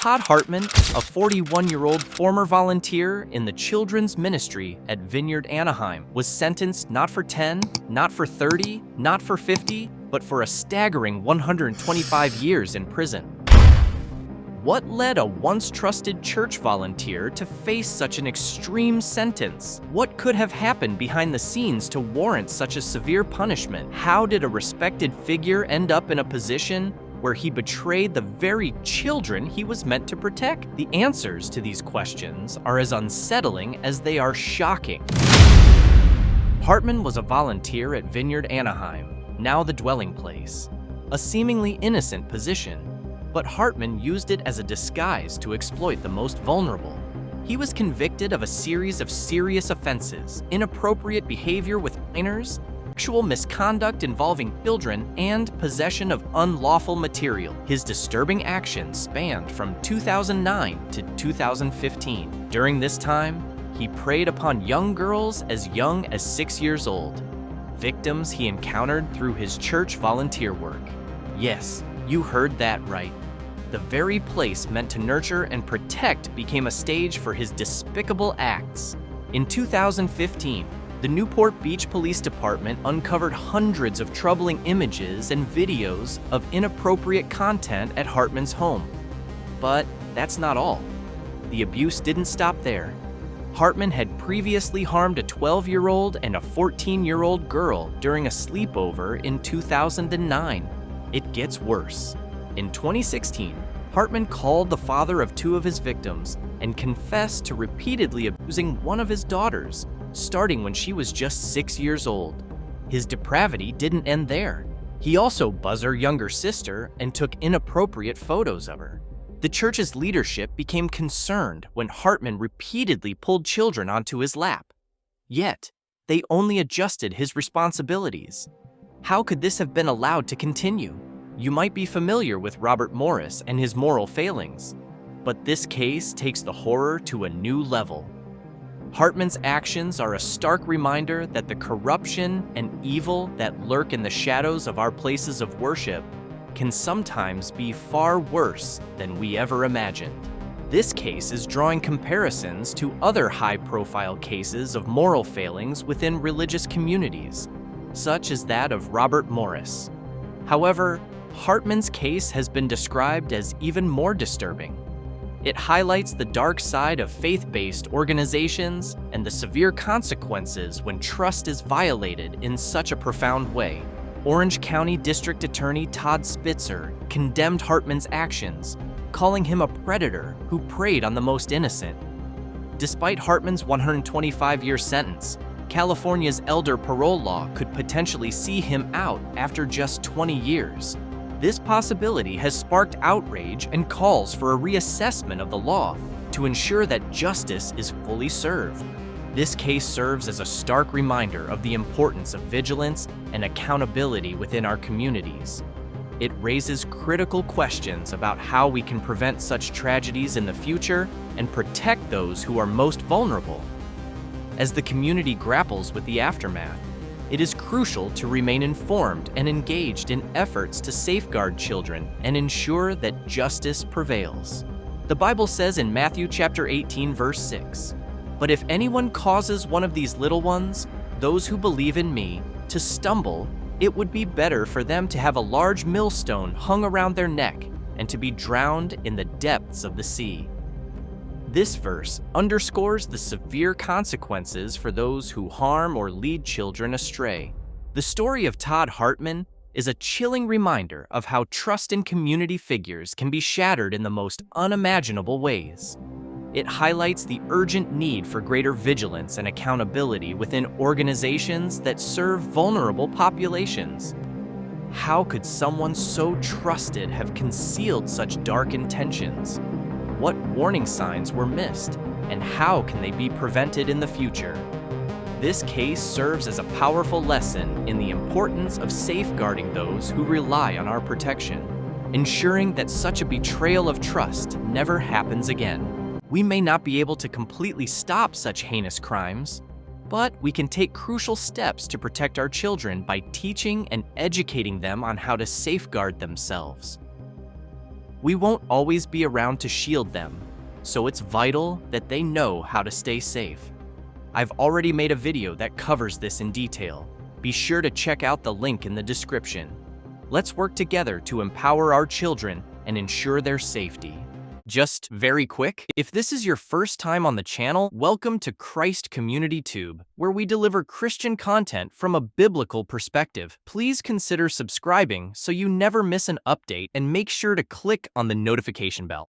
Todd Hartman, a 41-year-old former volunteer in the children's ministry at Vineyard Anaheim, was sentenced not for 10, not for 30, not for 50, but for a staggering 125 years in prison. What led a once trusted church volunteer to face such an extreme sentence? What could have happened behind the scenes to warrant such a severe punishment? How did a respected figure end up in a position where he betrayed the very children he was meant to protect? The answers to these questions are as unsettling as they are shocking. Hartman was a volunteer at Vineyard Anaheim, now the dwelling place, a seemingly innocent position. But Hartman used it as a disguise to exploit the most vulnerable. He was convicted of a series of serious offenses, inappropriate behavior with minors, sexual misconduct involving children, and possession of unlawful material. His disturbing actions spanned from 2009 to 2015. During this time, he preyed upon young girls as young as 6 years old, victims he encountered through his church volunteer work. Yes, you heard that right. The very place meant to nurture and protect became a stage for his despicable acts. In 2015, the Newport Beach Police Department uncovered hundreds of troubling images and videos of inappropriate content at Hartman's home. But that's not all. The abuse didn't stop there. Hartman had previously harmed a 12-year-old and a 14-year-old girl during a sleepover in 2009. It gets worse. In 2016, Hartman called the father of two of his victims and confessed to repeatedly abusing one of his daughters, starting when she was just 6 years old. His depravity didn't end there. He also buzzed her younger sister and took inappropriate photos of her. The church's leadership became concerned when Hartman repeatedly pulled children onto his lap. Yet, they only adjusted his responsibilities. How could this have been allowed to continue? You might be familiar with Robert Morris and his moral failings, but this case takes the horror to a new level. Hartman's actions are a stark reminder that the corruption and evil that lurk in the shadows of our places of worship can sometimes be far worse than we ever imagined. This case is drawing comparisons to other high-profile cases of moral failings within religious communities, such as that of Robert Morris. However, Hartman's case has been described as even more disturbing. It highlights the dark side of faith-based organizations and the severe consequences when trust is violated in such a profound way. Orange County District Attorney Todd Spitzer condemned Hartman's actions, calling him a predator who preyed on the most innocent. Despite Hartman's 125-year sentence, California's elder parole law could potentially see him out after just 20 years. This possibility has sparked outrage and calls for a reassessment of the law to ensure that justice is fully served. This case serves as a stark reminder of the importance of vigilance and accountability within our communities. It raises critical questions about how we can prevent such tragedies in the future and protect those who are most vulnerable. As the community grapples with the aftermath, it is crucial to remain informed and engaged in efforts to safeguard children and ensure that justice prevails. The Bible says in Matthew chapter 18, verse 6, "But if anyone causes one of these little ones, those who believe in me, to stumble, it would be better for them to have a large millstone hung around their neck and to be drowned in the depths of the sea." This verse underscores the severe consequences for those who harm or lead children astray. The story of Todd Hartman is a chilling reminder of how trust in community figures can be shattered in the most unimaginable ways. It highlights the urgent need for greater vigilance and accountability within organizations that serve vulnerable populations. How could someone so trusted have concealed such dark intentions? What warning signs were missed, and how can they be prevented in the future? This case serves as a powerful lesson in the importance of safeguarding those who rely on our protection, ensuring that such a betrayal of trust never happens again. We may not be able to completely stop such heinous crimes, but we can take crucial steps to protect our children by teaching and educating them on how to safeguard themselves. We won't always be around to shield them, so it's vital that they know how to stay safe. I've already made a video that covers this in detail. Be sure to check out the link in the description. Let's work together to empower our children and ensure their safety. Just very quick, if this is your first time on the channel, welcome to Christ Community Tube, where we deliver Christian content from a biblical perspective. Please consider subscribing so you never miss an update, and make sure to click on the notification bell.